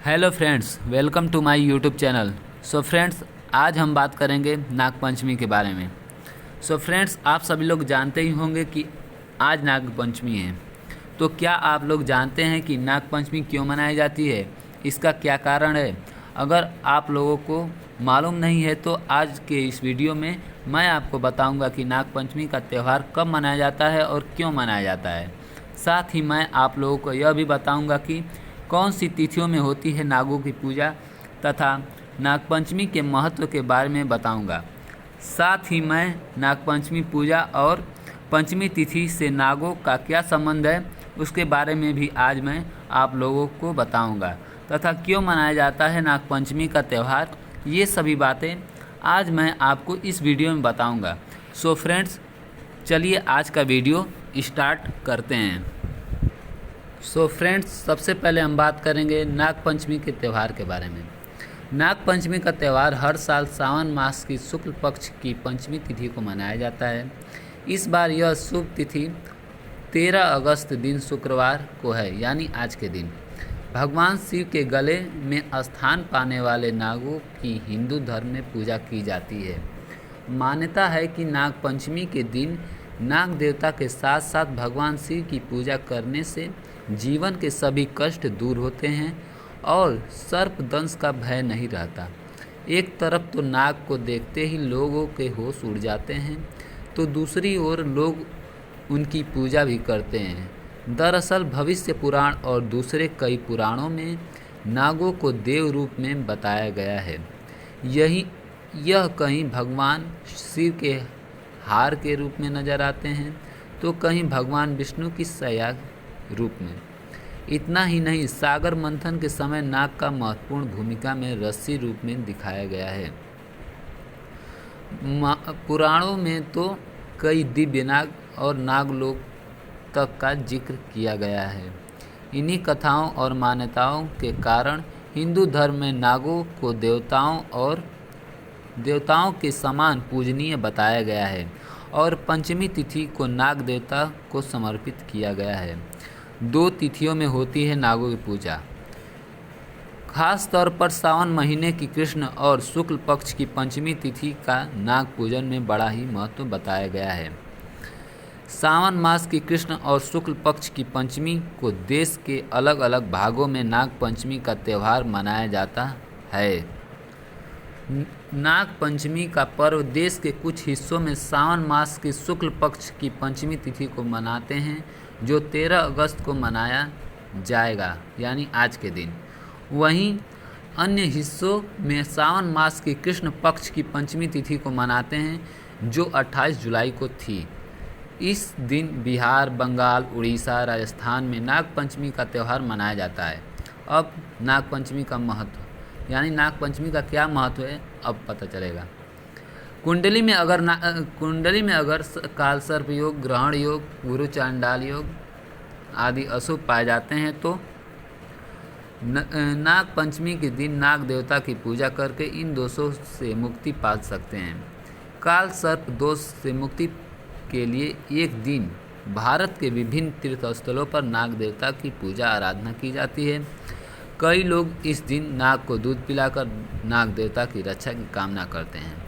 Hello friends, welcome to my YouTube channel. So friends, आज हम बात करेंगे नागपंचमी के बारे में। सो फ्रेंड्स, आप सभी लोग जानते ही होंगे कि आज नागपंचमी है। तो क्या आप लोग जानते हैं कि नागपंचमी क्यों मनाई जाती है, इसका क्या कारण है? अगर आप लोगों को मालूम नहीं है तो आज के इस वीडियो में मैं आपको बताऊंगा कि नागपंचमी का त्यौहार कब मनाया जाता है और क्यों मनाया जाता है। साथ ही मैं आप लोगों को यह भी बताऊंगा कि कौन सी तिथियों में होती है नागों की पूजा तथा नागपंचमी के महत्व के बारे में बताऊंगा। साथ ही मैं नागपंचमी पूजा और पंचमी तिथि से नागों का क्या संबंध है उसके बारे में भी आज मैं आप लोगों को बताऊंगा तथा क्यों मनाया जाता है नागपंचमी का त्यौहार। ये सभी बातें आज मैं आपको इस वीडियो में बताऊंगा। सो फ्रेंड्स, चलिए आज का वीडियो स्टार्ट करते हैं। सो फ्रेंड्स, सबसे पहले हम बात करेंगे नागपंचमी के त्यौहार के बारे में। नागपंचमी का त्यौहार हर साल सावन मास की शुक्ल पक्ष की पंचमी तिथि को मनाया जाता है। इस बार यह शुभ तिथि 13 अगस्त दिन शुक्रवार को है, यानी आज के दिन। भगवान शिव के गले में स्थान पाने वाले नागों की हिंदू धर्म में पूजा की जाती है। मान्यता है कि नागपंचमी के दिन नाग देवता के साथ साथ भगवान शिव की पूजा करने से जीवन के सभी कष्ट दूर होते हैं और सर्प दंश का भय नहीं रहता। एक तरफ तो नाग को देखते ही लोगों के होश उड़ जाते हैं, तो दूसरी ओर लोग उनकी पूजा भी करते हैं। दरअसल भविष्य पुराण और दूसरे कई पुराणों में नागों को देव रूप में बताया गया है। यह कहीं भगवान शिव के हार के रूप में नजर आते हैं तो कहीं भगवान विष्णु की सया रूप में। इतना ही नहीं, सागर मंथन के समय नाग का महत्वपूर्ण भूमिका में रस्सी रूप में दिखाया गया है। पुराणों में तो कई दिव्य नाग और नागलोक तक का जिक्र किया गया है। इन्हीं कथाओं और मान्यताओं के कारण हिंदू धर्म में नागों को देवताओं के समान पूजनीय बताया गया है और पंचमी तिथि को नाग देवता को समर्पित किया गया है। 2 तिथियों में होती है नागों की पूजा। खास तौर पर सावन महीने की कृष्ण और शुक्ल पक्ष की पंचमी तिथि का नाग पूजन में बड़ा ही महत्व बताया गया है। सावन मास की कृष्ण और शुक्ल पक्ष की पंचमी को देश के अलग अलग भागों में नाग पंचमी का त्यौहार मनाया जाता है। नाग पंचमी का पर्व देश के कुछ हिस्सों में सावन मास की शुक्ल पक्ष की पंचमी तिथि को मनाते हैं, जो 13 अगस्त को मनाया जाएगा, यानी आज के दिन। वहीं अन्य हिस्सों में सावन मास की कृष्ण पक्ष की पंचमी तिथि को मनाते हैं, जो 28 जुलाई को थी। इस दिन बिहार, बंगाल, उड़ीसा, राजस्थान में नाग पंचमी का त्यौहार मनाया जाता है। अब नाग पंचमी का महत्व, यानी नाग पंचमी का क्या महत्व है, अब पता चलेगा। कुंडली में अगर काल सर्प योग, ग्रहण योग, गुरु चांडाल योग आदि अशुभ पाए जाते हैं तो नाग पंचमी के दिन नाग देवता की पूजा करके इन दोषों से मुक्ति पा सकते हैं। काल सर्प दोष से मुक्ति के लिए एक दिन भारत के विभिन्न तीर्थ स्थलों पर नाग देवता की पूजा आराधना की जाती है। कई लोग इस दिन नाग को दूध पिलाकर नाग देवता की रक्षा की कामना करते हैं।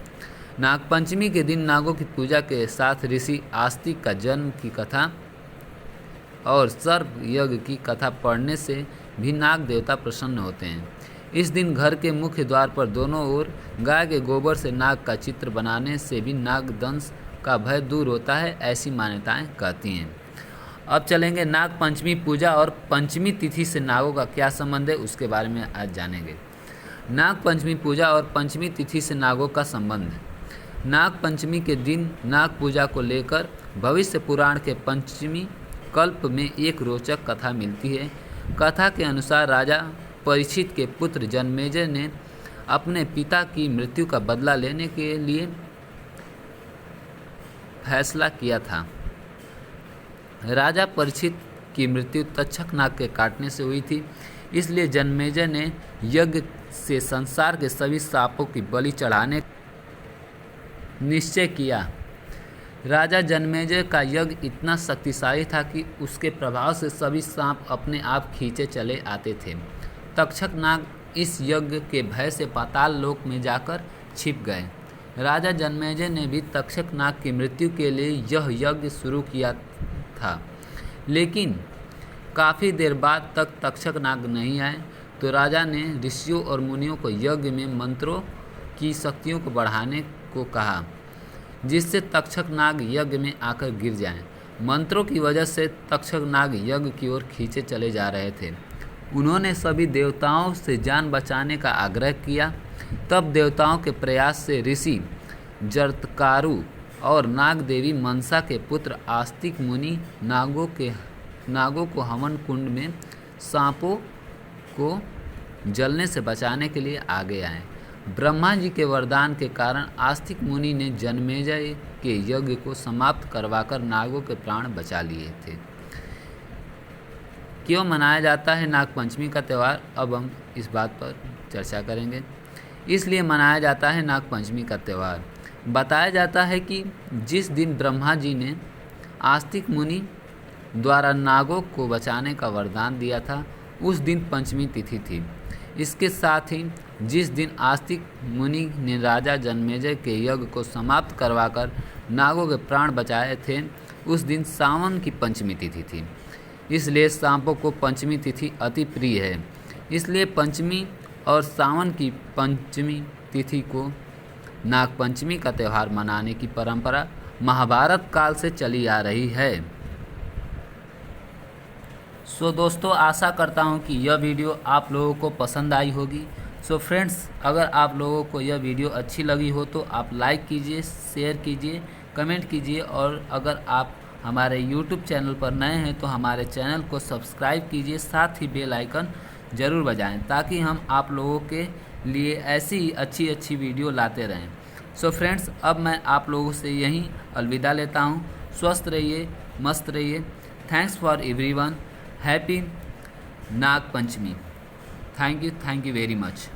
नागपंचमी के दिन नागों की पूजा के साथ ऋषि आस्तिक का जन्म की कथा और सर्प यज्ञ की कथा पढ़ने से भी नाग देवता प्रसन्न होते हैं। इस दिन घर के मुख्य द्वार पर दोनों ओर गाय के गोबर से नाग का चित्र बनाने से भी नाग दंश का भय दूर होता है, ऐसी मान्यताएं कहती हैं। अब चलेंगे नाग पंचमी पूजा और पंचमी तिथि से नागों का क्या संबंध है, उसके बारे में आज जानेंगे। नाग पंचमी पूजा और पंचमी तिथि से नागों का संबंध। नाग पंचमी के दिन नाग पूजा को लेकर भविष्य पुराण के पंचमी कल्प में एक रोचक कथा मिलती है। कथा के अनुसार राजा परीक्षित के पुत्र जन्मेजय ने अपने पिता की मृत्यु का बदला लेने के लिए फैसला किया था। राजा परीक्षित की मृत्यु तक्षक नाग के काटने से हुई थी, इसलिए जन्मेजय ने यज्ञ से संसार के सभी सांपों की बलि चढ़ाने निश्चय किया। राजा जन्मेजय का यज्ञ इतना शक्तिशाली था कि उसके प्रभाव से सभी सांप अपने आप खींचे चले आते थे। तक्षक नाग इस यज्ञ के भय से पाताल लोक में जाकर छिप गए। राजा जन्मेजय ने भी तक्षक नाग की मृत्यु के लिए यह यज्ञ शुरू किया था, लेकिन काफ़ी देर बाद तक तक्षक नाग नहीं आए तो राजा ने ऋषियों और मुनियों को यज्ञ में मंत्रों की शक्तियों को बढ़ाने को कहा, जिससे तक्षक नाग यज्ञ में आकर गिर जाएं। मंत्रों की वजह से तक्षक नाग यज्ञ की ओर खींचे चले जा रहे थे। उन्होंने सभी देवताओं से जान बचाने का आग्रह किया। तब देवताओं के प्रयास से ऋषि जरत्कारु और नाग देवी मनसा के पुत्र आस्तिक मुनि नागों को हवन कुंड में सांपों को जलने से बचाने के लिए आगे आए। ब्रह्मा जी के वरदान के कारण आस्तिक मुनि ने जन्मेजय के यज्ञ को समाप्त करवाकर नागों के प्राण बचा लिए थे। क्यों मनाया जाता है नागपंचमी का त्यौहार, अब हम इस बात पर चर्चा करेंगे। इसलिए मनाया जाता है नागपंचमी का त्यौहार। बताया जाता है कि जिस दिन ब्रह्मा जी ने आस्तिक मुनि द्वारा नागों को बचाने का वरदान दिया था, उस दिन पंचमी तिथि थी। इसके साथ ही जिस दिन आस्तिक मुनि ने राजा जन्मेजय के यज्ञ को समाप्त करवाकर नागों के प्राण बचाए थे, उस दिन सावन की पंचमी तिथि थी। इसलिए सांपों को पंचमी तिथि अति प्रिय है। इसलिए पंचमी और सावन की पंचमी तिथि को नागपंचमी का त्यौहार मनाने की परंपरा महाभारत काल से चली आ रही है। सो दोस्तों, आशा करता हूँ कि यह वीडियो आप लोगों को पसंद आई होगी। सो फ्रेंड्स, अगर आप लोगों को यह वीडियो अच्छी लगी हो तो आप लाइक कीजिए, शेयर कीजिए, कमेंट कीजिए, और अगर आप हमारे YouTube चैनल पर नए हैं तो हमारे चैनल को सब्सक्राइब कीजिए, साथ ही बेल आइकन ज़रूर बजाएं ताकि हम आप लोगों के लिए ऐसी ही अच्छी अच्छी वीडियो लाते रहें। सो फ्रेंड्स, अब मैं आप लोगों से यहीं अलविदा लेता हूँ। स्वस्थ रहिए, मस्त रहिए। Thanks for everyone. Happy Nag Panchami. Thank you very much.